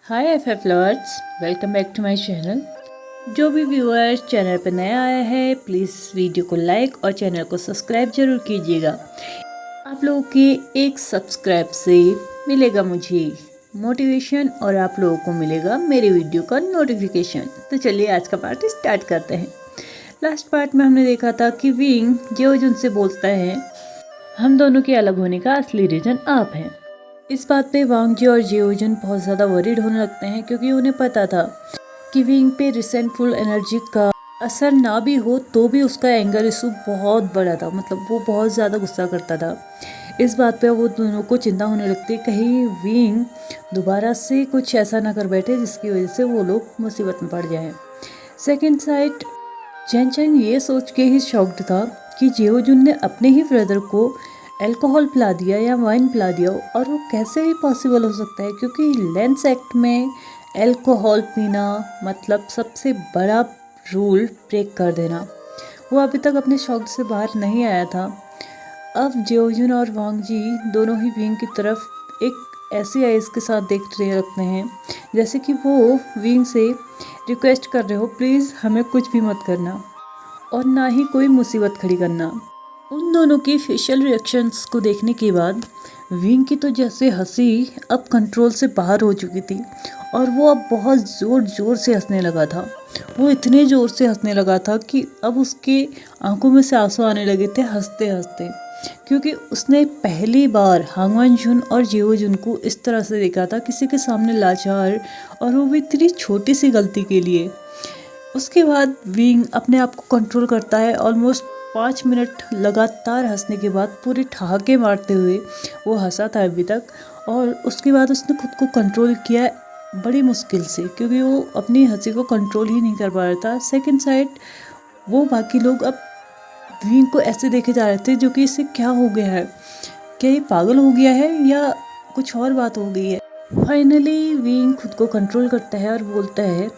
Hi F lovers, welcome back to my channel. जो भी viewers channel पर नया आया है प्लीज़ वीडियो को लाइक और चैनल को सब्सक्राइब जरूर कीजिएगा। आप लोगों के एक सब्सक्राइब से मिलेगा मुझे मोटिवेशन और आप लोगों को मिलेगा मेरे वीडियो का नोटिफिकेशन। तो चलिए आज का पार्ट स्टार्ट करते हैं। लास्ट पार्ट में हमने देखा था कि विंग जेओजुन से बोलता है हम दोनों के अलग होने का असली रीज़न आप हैं। इस बात पे वांग जी और जेओजुन बहुत ज़्यादा वरीड होने लगते हैं क्योंकि उन्हें पता था कि विंग पे रिसेंटफुल एनर्जी का असर ना भी हो तो भी उसका एंगर इशू बहुत बड़ा था, मतलब वो बहुत ज़्यादा गुस्सा करता था। इस बात पे वो दोनों को चिंता होने लगती कहीं विंग दोबारा से कुछ ऐसा ना कर बैठे जिसकी वजह से वो लोग मुसीबत में पड़ जाएं। सेकेंड साइड चैन चैन ये सोच के ही शॉक्ड था कि जेओजुन ने अपने ही ब्रदर को अल्कोहल पिला दिया या वाइन पिला दिया, और वो कैसे ही पॉसिबल हो सकता है क्योंकि लेंस एक्ट में अल्कोहल पीना मतलब सबसे बड़ा रूल ब्रेक कर देना। वो अभी तक अपने शॉक से बाहर नहीं आया था। अब जेओजुन और वांग जी दोनों ही विंग की तरफ एक ऐसी आइज़ के साथ देख रहे रखते हैं जैसे कि वो विंग से रिक्वेस्ट कर रहे हो प्लीज़ हमें कुछ भी मत करना और ना ही कोई मुसीबत खड़ी करना। उन दोनों की फेशियल रिएक्शंस को देखने के बाद विंग की तो जैसे हंसी अब कंट्रोल से बाहर हो चुकी थी और वो अब बहुत ज़ोर ज़ोर से हंसने लगा था। वो इतने ज़ोर से हंसने लगा था कि अब उसके आंखों में से आंसू आने लगे थे हंसते हंसते, क्योंकि उसने पहली बार हांगवान जुन और जेओजुन को इस तरह से देखा था, किसी के सामने लाचार, और वो भी इतनी छोटी सी गलती के लिए। उसके बाद विंग अपने आप को कंट्रोल करता है। ऑलमोस्ट 5 मिनट लगातार हंसने के बाद पूरे ठहाके मारते हुए वो हंसा था अभी तक, और उसके बाद उसने खुद को कंट्रोल किया बड़ी मुश्किल से क्योंकि वो अपनी हंसी को कंट्रोल ही नहीं कर पा रहा था। सेकंड साइड वो बाकी लोग अब विंग को ऐसे देखे जा रहे थे जो कि इससे क्या हो गया है, क्या ये पागल हो गया है या कुछ और बात हो गई है। फाइनली विंग खुद को कंट्रोल करता है और बोलता है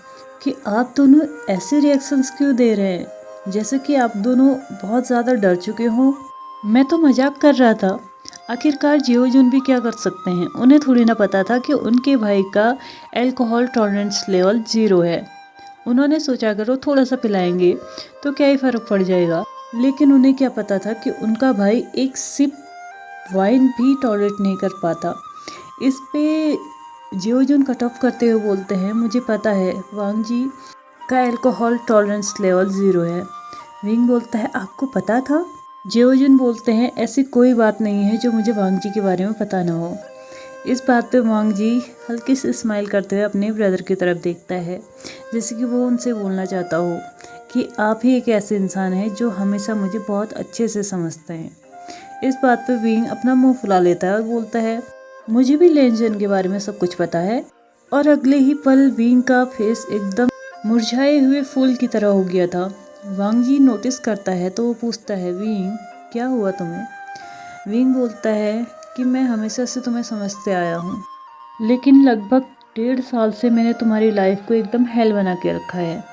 कि आप दोनों ऐसे रिएक्शंस क्यों दे रहे हैं जैसे कि आप दोनों बहुत ज़्यादा डर चुके हों। मैं तो मजाक कर रहा था। आखिरकार जेओजुन भी क्या कर सकते हैं, उन्हें थोड़ी ना पता था कि उनके भाई का अल्कोहल टॉलरेंस लेवल 0 है। उन्होंने सोचा अगर वो थोड़ा सा पिलाएंगे तो क्या ही फ़र्क पड़ जाएगा, लेकिन उन्हें क्या पता था कि उनका भाई एक सिप वाइन भी टॉलरेट नहीं कर पाता। इस पे जेओजुन कट ऑफ करते हुए बोलते हैं मुझे पता है वांग जी का अल्कोहल टॉलरेंस लेवल 0 है। विंग बोलता है आपको पता था? जेओजुन बोलते हैं ऐसी कोई बात नहीं है जो मुझे वांग जी के बारे में पता ना हो। इस बात पे वांग जी हल्की सी स्माइल करते हुए अपने ब्रदर की तरफ देखता है जैसे कि वो उनसे बोलना चाहता हो कि आप ही एक ऐसे इंसान हैं जो हमेशा मुझे बहुत अच्छे से समझते हैं। इस बात पे विंग अपना मुंह फुला लेता है और बोलता है मुझे भी लेंजन के बारे में सब कुछ पता है। और अगले ही पल विंग का फेस एकदम मुरझाए हुए फूल की तरह हो गया था। वांग जी नोटिस करता है तो वो पूछता है विंग क्या हुआ तुम्हें? विंग बोलता है कि मैं हमेशा से तुम्हें समझते आया हूँ, लेकिन लगभग 1.5 साल से मैंने तुम्हारी लाइफ को एकदम हेल बना के रखा है।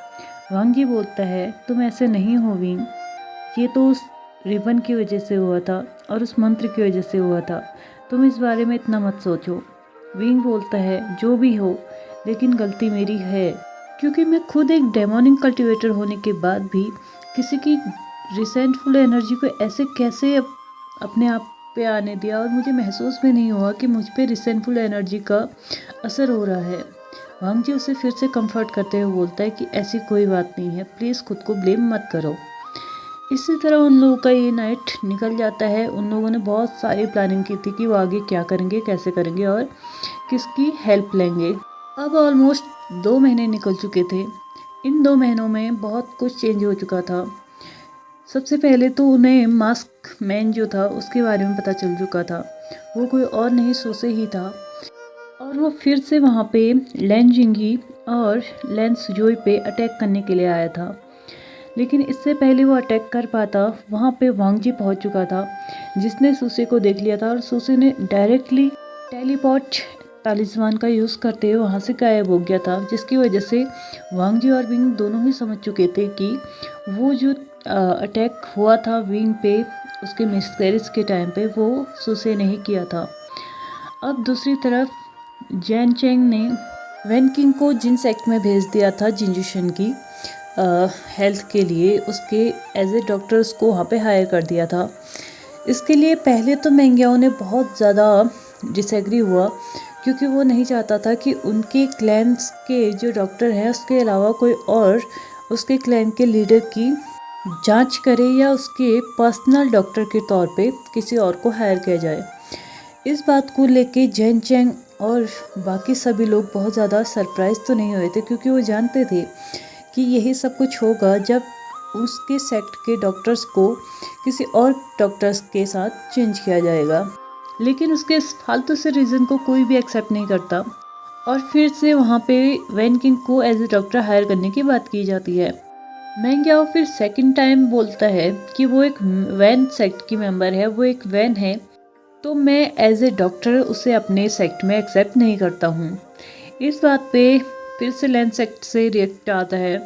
वांग जी बोलता है तुम ऐसे नहीं हो विंग, ये तो उस रिबन की वजह से हुआ था और उस मंत्र की वजह से हुआ था, तुम इस बारे में इतना मत सोचो। विंग बोलता है जो भी हो लेकिन गलती मेरी है, क्योंकि मैं खुद एक डेमोनिक कल्टीवेटर होने के बाद भी किसी की रिसेंटफुल एनर्जी को ऐसे कैसे अपने आप पे आने दिया और मुझे महसूस भी नहीं हुआ कि मुझ पे रिसेंटफुल एनर्जी का असर हो रहा है। वांग जी उसे फिर से कंफर्ट करते हुए बोलता है कि ऐसी कोई बात नहीं है, प्लीज़ खुद को ब्लेम मत करो। इसी तरह उन लोगों का ये नाइट निकल जाता है। उन लोगों ने बहुत सारी प्लानिंग की थी कि वो आगे क्या करेंगे, कैसे करेंगे और किसकी हेल्प लेंगे। अब ऑलमोस्ट 2 महीने निकल चुके थे। इन 2 महीनों में बहुत कुछ चेंज हो चुका था। सबसे पहले तो उन्हें मास्क मैन जो था उसके बारे में पता चल चुका था। वो कोई और नहीं सोसे ही था और वो फिर से वहाँ पे लैन जिंगी और लैन सुजोई पे अटैक करने के लिए आया था। लेकिन इससे पहले वो अटैक कर पाता वहाँ पे वांग जी पहुँच चुका था, जिसने सुसे को देख लिया था और सुसे ने डायरेक्टली टेलीपोर्ट तालिस्मान का यूज़ करते हुए वहाँ से गायब हो गया था, जिसकी वजह से वांग जी और विंग दोनों ही समझ चुके थे कि वो जो अटैक हुआ था विंग पे उसके मिसकैरेज के टाइम पे वो सुसे नहीं किया था। अब दूसरी तरफ जैन चेंग ने वैन किंग को जिन सेक्ट में भेज दिया था जिंजुशन की हेल्थ के लिए, उसके एज ए डॉक्टर उसको वहाँ पे हायर कर दिया था। इसके लिए पहले तो मेंग्याओ ने बहुत ज़्यादा डिसएग्री हुआ, क्योंकि वो नहीं चाहता था कि उनके क्लैन्स के जो डॉक्टर हैं उसके अलावा कोई और उसके क्लैन के लीडर की जांच करे या उसके पर्सनल डॉक्टर के तौर पे किसी और को हायर किया जाए। इस बात को लेके जैन चैंग और बाकी सभी लोग बहुत ज़्यादा सरप्राइज तो नहीं हुए थे, क्योंकि वो जानते थे कि यही सब कुछ होगा जब उसके सेक्ट के डॉक्टर्स को किसी और डॉक्टर्स के साथ चेंज किया जाएगा। लेकिन उसके इस फालतू से रीज़न को कोई भी एक्सेप्ट नहीं करता और फिर से वहाँ पे वैन किंग को एज ए डॉक्टर हायर करने की बात की जाती है। मेंग्याओ फिर सेकंड टाइम बोलता है कि वो एक वैन सेक्ट की मेंबर है, वो एक वैन है, तो मैं एज ए डॉक्टर उसे अपने सेक्ट में एक्सेप्ट नहीं करता हूँ। इस बात पे फिर से लैन सेक्ट से रिएक्ट आता है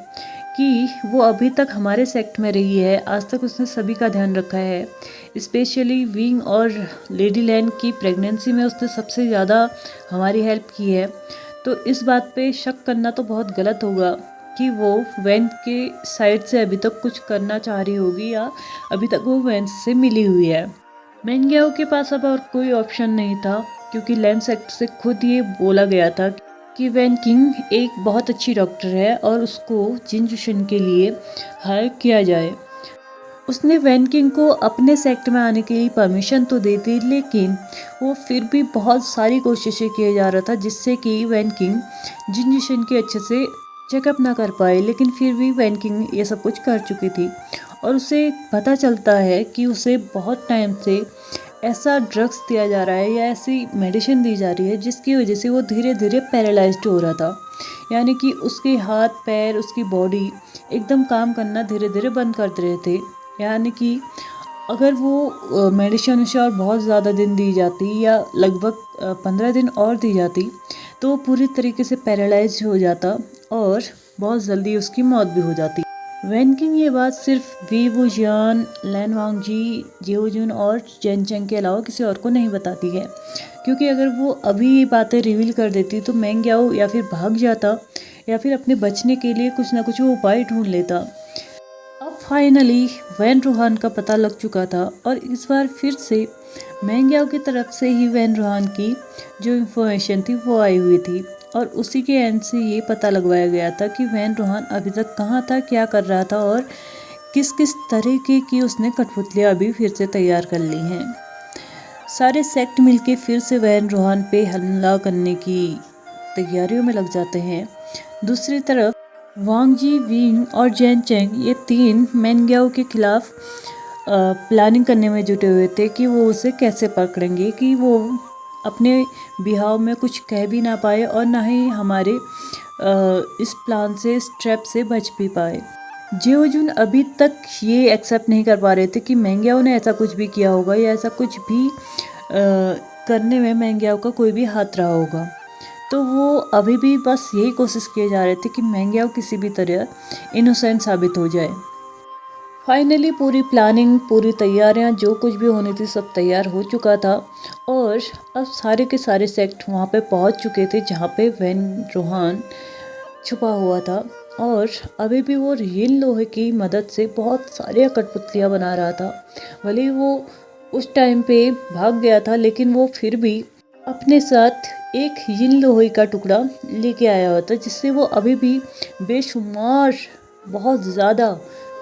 कि वो अभी तक हमारे सेक्ट में रही है, आज तक उसने सभी का ध्यान रखा है, स्पेशली विंग और लेडी लैन की प्रेगनेंसी में उसने सबसे ज़्यादा हमारी हेल्प की है। तो इस बात पे शक करना तो बहुत गलत होगा कि वो वैन के साइड से अभी तक कुछ करना चाह रही होगी या अभी तक वो वैन से मिली हुई है। मेंग्याओ के पास अब और कोई ऑप्शन नहीं था, क्योंकि लैन सेक्ट से खुद ये बोला गया था कि वैन किंग एक बहुत अच्छी डॉक्टर है और उसको जिनजुशन के लिए हायर किया जाए। उसने वैन किंग को अपने सेक्ट में आने के लिए परमिशन तो दे दी, लेकिन वो फिर भी बहुत सारी कोशिशें किए जा रहा था जिससे कि वैन किंग जिनजुशन के अच्छे से चेकअप ना कर पाए। लेकिन फिर भी वैन किंग ये सब कुछ कर चुकी थी और उसे पता चलता है कि उसे बहुत टाइम से ऐसा ड्रग्स दिया जा रहा है या ऐसी मेडिसिन दी जा रही है जिसकी वजह से वो धीरे धीरे पैरालाइज्ड हो रहा था, यानी कि उसके हाथ पैर, उसकी बॉडी एकदम काम करना धीरे धीरे बंद कर दे रहे थे। यानी कि अगर वो मेडिसिन उसे और बहुत ज़्यादा दिन दी जाती या लगभग 15 दिन और दी जाती तो वो पूरी तरीके से पैरालाइज हो जाता और बहुत जल्दी उसकी मौत भी हो जाती। वैन किंग ये बात सिर्फ वी वुजियान, लैन वांगजी, जियोजुन और जैन चैंग के अलावा किसी और को नहीं बताती है, क्योंकि अगर वो अभी ये बातें रिवील कर देती तो मेंग्याओ या फिर भाग जाता या फिर अपने बचने के लिए कुछ ना कुछ वो उपाय ढूंढ लेता। अब फाइनली वैन रूहान का पता लग चुका था और इस बार फिर से मेंग्याओ की तरफ से ही वैन रूहान की जो इन्फॉर्मेशन थी वो आई हुई थी और उसी के एंड से ये पता लगवाया गया था कि वैन रूहान अभी तक कहाँ था, क्या कर रहा था और किस किस तरीके की उसने कठपुतलियाँ अभी फिर से तैयार कर ली हैं। सारे सेक्ट मिलके फिर से वैन रूहान पे हमला करने की तैयारियों में लग जाते हैं। दूसरी तरफ वांगजी, विंग और जैन चैंग ये तीन मेंग्याओ के खिलाफ प्लानिंग करने में जुटे हुए थे कि वो उसे कैसे पकड़ेंगे कि वो अपने बिहाव में कुछ कह भी ना पाए और ना ही हमारे इस प्लान से, इस ट्रैप से बच भी पाए। जियोजुन अभी तक ये एक्सेप्ट नहीं कर पा रहे थे कि मेंग्याओ ने ऐसा कुछ भी किया होगा या ऐसा कुछ भी करने में मेंग्याओ का कोई भी हाथ रहा होगा। तो वो अभी भी बस यही कोशिश किए जा रहे थे कि मेंग्याओ किसी भी तरह इनोसेंट साबित हो जाए। फाइनली पूरी प्लानिंग, पूरी तैयारियां, जो कुछ भी होनी थी सब तैयार हो चुका था और अब सारे के सारे सेक्ट वहाँ पे पहुँच चुके थे जहाँ पे वैन रूहान छुपा हुआ था और अभी भी वो रील लोहे की मदद से बहुत सारी कठपुतलियाँ बना रहा था। भले ही वो उस टाइम पे भाग गया था, लेकिन वो फिर भी अपने साथ एक यिन लोहे का टुकड़ा लेके आया हुआ था जिससे वो अभी भी बेशुमार बहुत ज़्यादा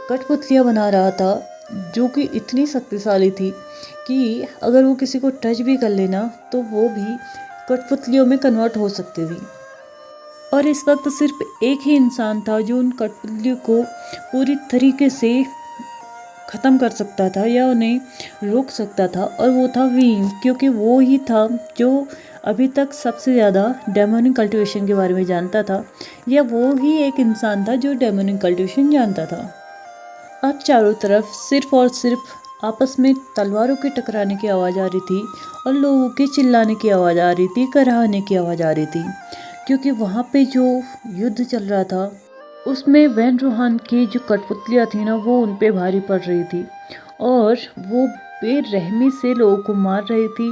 कठपुतलियाँ बना रहा था, जो कि इतनी शक्तिशाली थी कि अगर वो किसी को टच भी कर लेना तो वो भी कठपुतलियों में कन्वर्ट हो सकती थी। और इस वक्त सिर्फ एक ही इंसान था जो उन कठपुतलियों को पूरी तरीके से ख़त्म कर सकता था या उन्हें रोक सकता था, और वो था विंग, क्योंकि वो ही था जो अभी तक सबसे ज़्यादा डेमोनिक कल्टिवेशन के बारे में जानता था, या वो ही एक इंसान था जो डेमोनिक कल्टिवेशन जानता था। अब चारों तरफ सिर्फ और सिर्फ आपस में तलवारों के टकराने की आवाज़ आ रही थी और लोगों के चिल्लाने की आवाज़ आ रही थी, कराहने की आवाज़ आ रही थी, क्योंकि वहाँ पे जो युद्ध चल रहा था उसमें वैन रूहान की जो कठपुतलियाँ थी ना वो उन पे भारी पड़ रही थी और वो बेरहमी से लोगों को मार रही थी।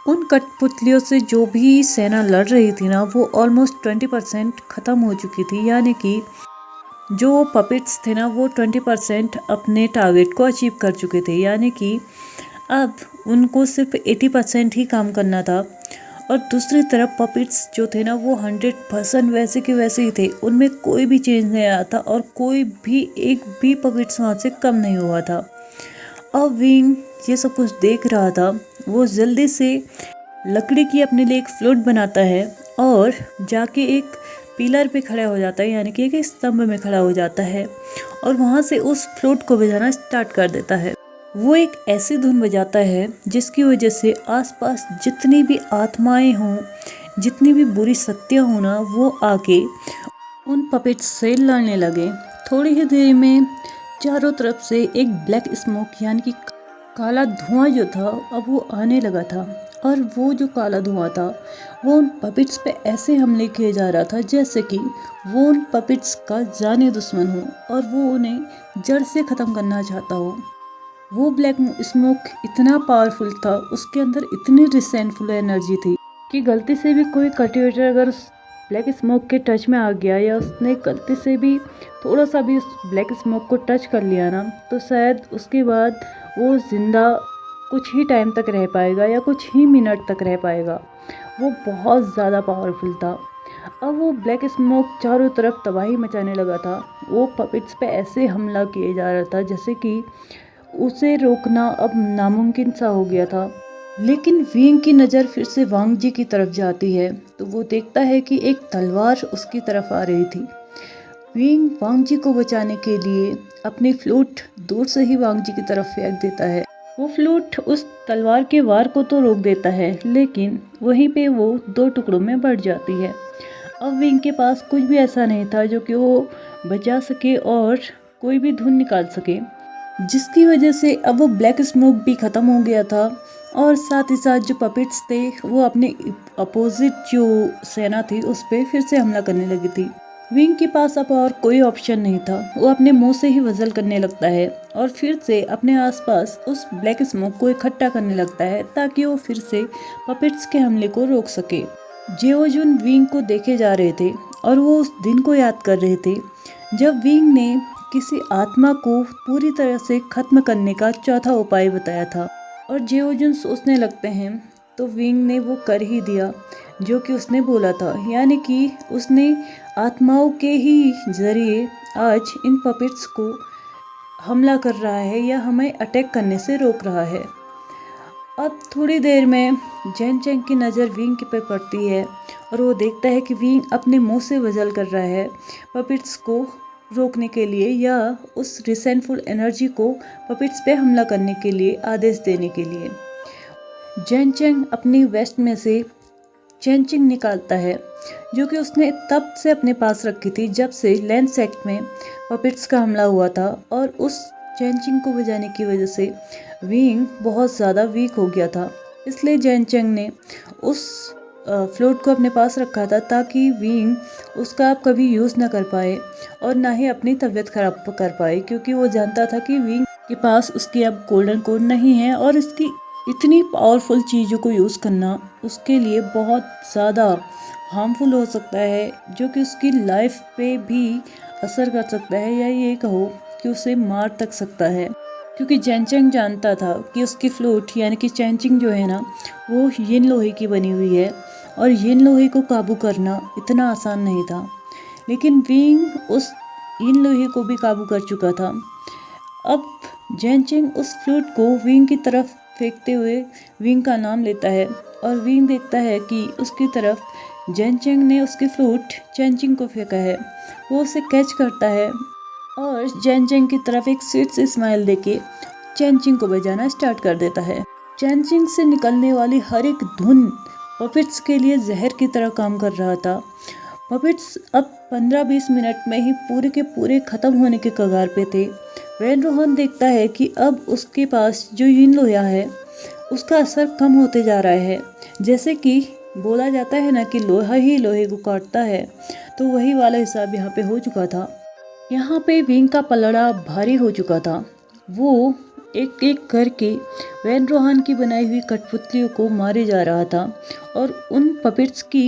उन कठपुतलियों से जो भी सेना लड़ रही थी ना, वो ऑलमोस्ट 20% ख़त्म हो चुकी थी। यानी कि जो पपेट्स थे ना, वो 20% अपने टारगेट को अचीव कर चुके थे। यानी कि अब उनको सिर्फ 80% ही काम करना था। और दूसरी तरफ पपेट्स जो थे ना, वो 100% वैसे के वैसे ही थे। उनमें कोई भी चेंज नहीं आया था और कोई भी एक भी पपेट्स वहाँ से कम नहीं हुआ था। अब विंग ये सब कुछ देख रहा था। वो जल्दी से लकड़ी की अपने लिए एक फ्लोट बनाता है और जाके एक पिलर पे खड़ा हो जाता है, यानी कि एक स्तंभ में खड़ा हो जाता है और वहाँ से उस फ्लोट को बजाना स्टार्ट कर देता है। वो एक ऐसी धुन बजाता है जिसकी वजह से आसपास जितनी भी आत्माएं हों, जितनी भी बुरी शक्तियाँ हों ना, वो आके उन पपेट्स से लड़ने लगे। थोड़ी ही देर में चारों तरफ से एक ब्लैक स्मोक यानी कि काला धुआं जो था, अब वो आने लगा था। और वो जो काला धुआं था, वो उन पपेट्स पे ऐसे हमले किए जा रहा था जैसे कि वो उन पपेट्स का जाने दुश्मन हो और वो उन्हें जड़ से ख़त्म करना चाहता हो। वो ब्लैक स्मोक इतना पावरफुल था, उसके अंदर इतनी रिसेंटफुल एनर्जी थी कि गलती से भी कोई कल्टिवेटर अगर उस ब्लैक स्मोक के टच में आ गया या उसने गलती से भी थोड़ा सा भी उस ब्लैक स्मोक को टच कर लिया ना, तो शायद उसके बाद वो जिंदा कुछ ही टाइम तक रह पाएगा या कुछ ही मिनट तक रह पाएगा। वो बहुत ज़्यादा पावरफुल था। अब वो ब्लैक स्मोक चारों तरफ तबाही मचाने लगा था। वो पपेट्स पे ऐसे हमला किए जा रहा था जैसे कि उसे रोकना अब नामुमकिन सा हो गया था। लेकिन विंग की नज़र फिर से वांग जी की तरफ जाती है तो वो देखता है कि एक तलवार उसकी तरफ आ रही थी। विंग वांग जी को बचाने के लिए अपनी फ्लूट दूर से ही वांग जी की तरफ फेंक देता है। वो फ्लूट उस तलवार के वार को तो रोक देता है, लेकिन वहीं पे वो 2 टुकड़ों में बढ़ जाती है। अब विंग के पास कुछ भी ऐसा नहीं था जो कि वो बचा सके और कोई भी धुन निकाल सके, जिसकी वजह से अब वो ब्लैक स्मोक भी ख़त्म हो गया था और साथ ही साथ जो पपेट्स थे वो अपने अपोजिट जो सेना थी उस पर फिर से हमला करने लगी थी। विंग के पास अब और कोई ऑप्शन नहीं था। वो अपने मुंह से ही वज़ल करने लगता है और फिर से अपने आसपास उस ब्लैक स्मोक को इकट्ठा करने लगता है ताकि वो फिर से पपेट्स के हमले को रोक सके। जेओ जुन विंग को देखे जा रहे थे और वो उस दिन को याद कर रहे थे जब विंग ने किसी आत्मा को पूरी तरह से खत्म करने का चौथा उपाय बताया था। और जेओ जुन सोचने लगते हैं तो विंग ने वो कर ही दिया जो कि उसने बोला था, यानी कि उसने आत्माओं के ही जरिए आज इन पपेट्स को हमला कर रहा है या हमें अटैक करने से रोक रहा है। अब थोड़ी देर में जैन चैंग की नज़र विंग पे पड़ती है और वो देखता है कि विंग अपने मुंह से वज़ल कर रहा है पपेट्स को रोकने के लिए या उस रिसेंटफुल एनर्जी को पपेट्स पे हमला करने के लिए आदेश देने के लिए। जैन चैंग अपनी वेस्ट में से चेंचिंग निकालता है जो कि उसने तब से अपने पास रखी थी जब से लैंड सेक्ट में पपेट्स का हमला हुआ था। और उस चेंचिंग को बजाने की वजह से विंग बहुत ज़्यादा वीक हो गया था, इसलिए जैन चैंग ने उस फ्लोट को अपने पास रखा था ताकि विंग उसका अब कभी यूज़ ना कर पाए और ना ही अपनी तबीयत खराब कर पाए, क्योंकि वो जानता था कि विंग के पास उसकी अब गोल्डन कोड नहीं है और इसकी इतनी पावरफुल चीज़ों को यूज़ करना उसके लिए बहुत ज़्यादा हार्मफुल हो सकता है, जो कि उसकी लाइफ पे भी असर कर सकता है या ये कहो कि उसे मार तक सकता है। क्योंकि जैन चैंग जानता था कि उसकी फ्लूट यानी कि चेंचिंग जो है ना, वो यिन लोहे की बनी हुई है और यिन लोहे को काबू करना इतना आसान नहीं था। लेकिन विंग उस यिन लोहे को भी काबू कर चुका था। अब जैन चैंग उस फ्लूट को विंग की तरफ फेंकते हुए विंग का नाम लेता है और विंग देखता है कि उसकी तरफ जैन चैंग ने उसकी फ्लूट चेंचिंग को फेंका है। वो उसे कैच करता है और जैन चैंग की तरफ एक स्वीट सी स्माइल देके चेंचिंग को बजाना स्टार्ट कर देता है। चेंचिंग से निकलने वाली हर एक धुन पपेट्स के लिए जहर की तरह काम कर रहा था। पपेट्स अब 15-20 मिनट में ही पूरे के पूरे ख़त्म होने के कगार पे थे। वैन रोहन देखता है कि अब उसके पास जो यिन लोहा है उसका असर कम होते जा रहा है। जैसे कि बोला जाता है ना कि लोहा ही लोहे को काटता है, तो वही वाला हिसाब यहाँ पे हो चुका था। यहाँ पे विंग का पलड़ा भारी हो चुका था। वो एक एक करके वैन रोहान की बनाई हुई कठपुतलियों को मारे जा रहा था और उन पपेट्स की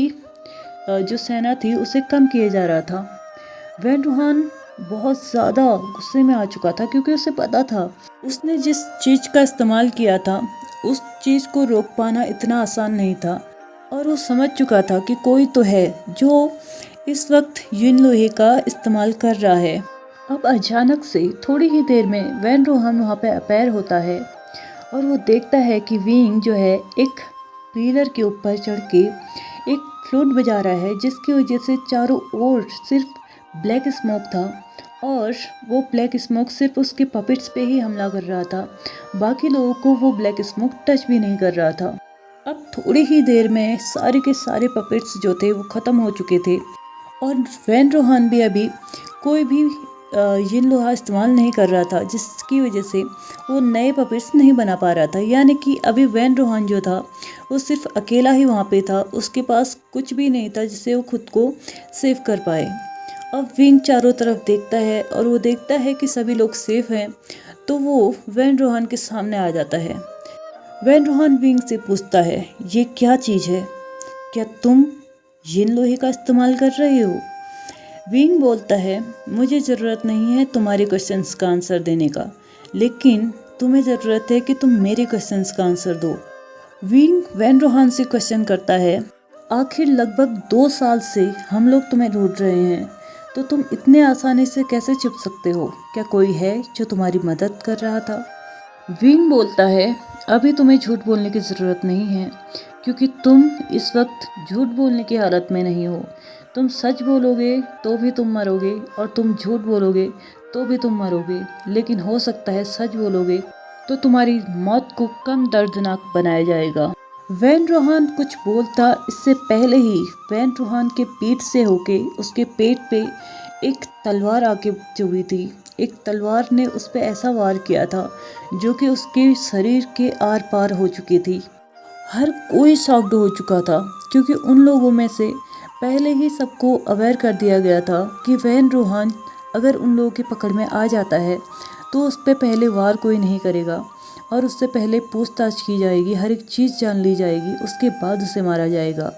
जो सेना थी उसे कम किया जा रहा था। वैन रोहान बहुत ज़्यादा गुस्से में आ चुका था क्योंकि उसे पता था उसने जिस चीज़ का इस्तेमाल किया था उस चीज़ को रोक पाना इतना आसान नहीं था और वो समझ चुका था कि कोई तो है जो इस वक्त यून लोहे का इस्तेमाल कर रहा है। अब अचानक से थोड़ी ही देर में वैन रोहान वहाँ पे अपैर होता है और वो देखता है कि विंग जो है एक पिलर के ऊपर चढ़ के एक फ्लूट बजा रहा है, जिसकी वजह से चारों ओर सिर्फ ब्लैक स्मोक था और वो ब्लैक स्मोक सिर्फ उसके पपेट्स पे ही हमला कर रहा था। बाकी लोगों को वो ब्लैक स्मोक टच भी नहीं कर रहा था। अब थोड़ी ही देर में सारे के सारे पपेट्स जो थे वो ख़त्म हो चुके थे और वैन रोहान भी अभी कोई भी यिन लोहा इस्तेमाल नहीं कर रहा था, जिसकी वजह से वो नए पपेट्स नहीं बना पा रहा था। यानी कि अभी वैन रोहान जो था वो सिर्फ अकेला ही वहाँ पे था, उसके पास कुछ भी नहीं था जिससे वो खुद को सेव कर पाए। अब विंग चारों तरफ देखता है और वो देखता है कि सभी लोग सेफ हैं, तो वो वैन रोहान के सामने आ जाता है। वैन रोहान विंग से पूछता है, ये क्या चीज़ है? क्या तुम यिन लोहे का इस्तेमाल कर रहे हो? विंग बोलता है, मुझे ज़रूरत नहीं है तुम्हारे क्वेश्चंस का आंसर देने का, लेकिन तुम्हें ज़रूरत है कि तुम मेरे क्वेश्चंस का आंसर दो। विंग वैन रोहान से क्वेश्चन करता है, आखिर लगभग 2 साल से हम लोग तुम्हें ढूंढ रहे हैं, तो तुम इतने आसानी से कैसे छुप सकते हो? क्या कोई है जो तुम्हारी मदद कर रहा था? विंग बोलता है, अभी तुम्हें झूठ बोलने की ज़रूरत नहीं है, क्योंकि तुम इस वक्त झूठ बोलने की हालत में नहीं हो। तुम सच बोलोगे तो भी तुम मरोगे और तुम झूठ बोलोगे तो भी तुम मरोगे, लेकिन हो सकता है सच बोलोगे तो तुम्हारी मौत को कम दर्दनाक बनाया जाएगा। वैन रोहान कुछ बोलता इससे पहले ही वैन रोहान के पीठ से होके उसके पेट पे एक तलवार आके चुभी थी। एक तलवार ने उस पे ऐसा वार किया था जो कि उसके शरीर के आर पार हो चुकी थी। हर कोई शॉक्ड हो चुका था क्योंकि उन लोगों में से पहले ही सबको अवेयर कर दिया गया था कि वैन रोहान अगर उन लोगों की पकड़ में आ जाता है तो उस पर पहले वार कोई नहीं करेगा और उससे पहले पूछताछ की जाएगी, हर एक चीज़ जान ली जाएगी, उसके बाद उसे मारा जाएगा।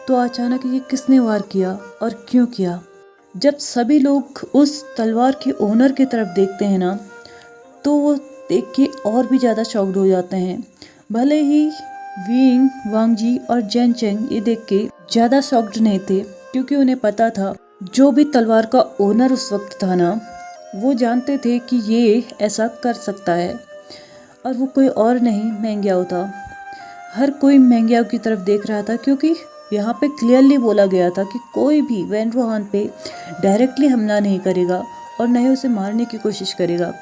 तो अचानक ये किसने वार किया और क्यों किया? जब सभी लोग उस तलवार के ओनर की तरफ देखते हैं ना, तो वो देख के और भी ज़्यादा शॉक्ड हो जाते हैं। भले ही विंग, वांग जी और जेन चेंग ये देख के ज़्यादा शॉक्ड नहीं थे, क्योंकि उन्हें पता था जो भी तलवार का ओनर उस वक्त था ना, वो जानते थे कि ये ऐसा कर सकता है और वो कोई और नहीं मेंग्याओ था। हर कोई मेंग्याओ की तरफ देख रहा था क्योंकि यहाँ पे क्लियरली बोला गया था कि कोई भी वैन रोहान पे डायरेक्टली हमला नहीं करेगा और न ही उसे मारने की कोशिश करेगा,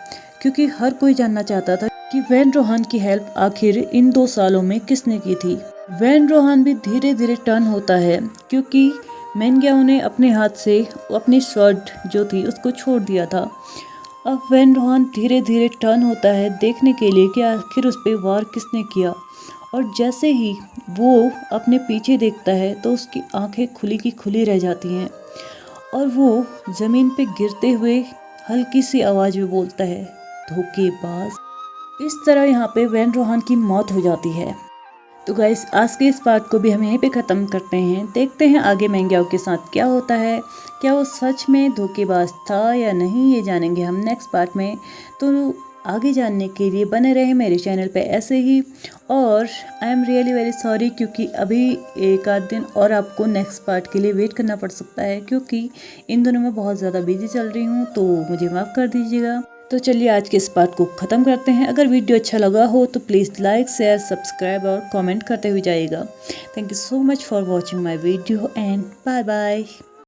क्योंकि हर कोई जानना चाहता था कि वैन रोहान की हेल्प आखिर इन 2 सालों में किसने की थी। वैन रोहान भी धीरे धीरे टर्न होता है क्योंकि मेंग्याओ ने अपने हाथ से अपनी स्वॉर्ड जो थी उसको छोड़ दिया था। अब वैन रोहान धीरे धीरे टर्न होता है देखने के लिए कि आखिर उस पर वार किसने किया, और जैसे ही वो अपने पीछे देखता है तो उसकी आंखें खुली की खुली रह जाती हैं और वो ज़मीन पे गिरते हुए हल्की सी आवाज़ में बोलता है, धोखेबाज। इस तरह यहाँ पे वैन रोहान की मौत हो जाती है। तो गाइस, आज के इस पार्ट को भी हम यहीं पे ख़त्म करते हैं। देखते हैं आगे मेंग्याओ के साथ क्या होता है, क्या वो सच में धोखेबाज था या नहीं, ये जानेंगे हम नेक्स्ट पार्ट में। तो आगे जानने के लिए बने रहे मेरे चैनल पे ऐसे ही। और I am really very sorry क्योंकि अभी एक आध दिन और आपको नेक्स्ट पार्ट के लिए वेट करना पड़ सकता है, क्योंकि इन दोनों में बहुत ज़्यादा बिजी चल रही हूँ, तो मुझे माफ़ कर दीजिएगा। तो चलिए आज के इस पार्ट को ख़त्म करते हैं। अगर वीडियो अच्छा लगा हो तो प्लीज़ लाइक, शेयर, सब्सक्राइब और कमेंट करते हुए जाइएगा। Thank you so much for watching my video and bye bye.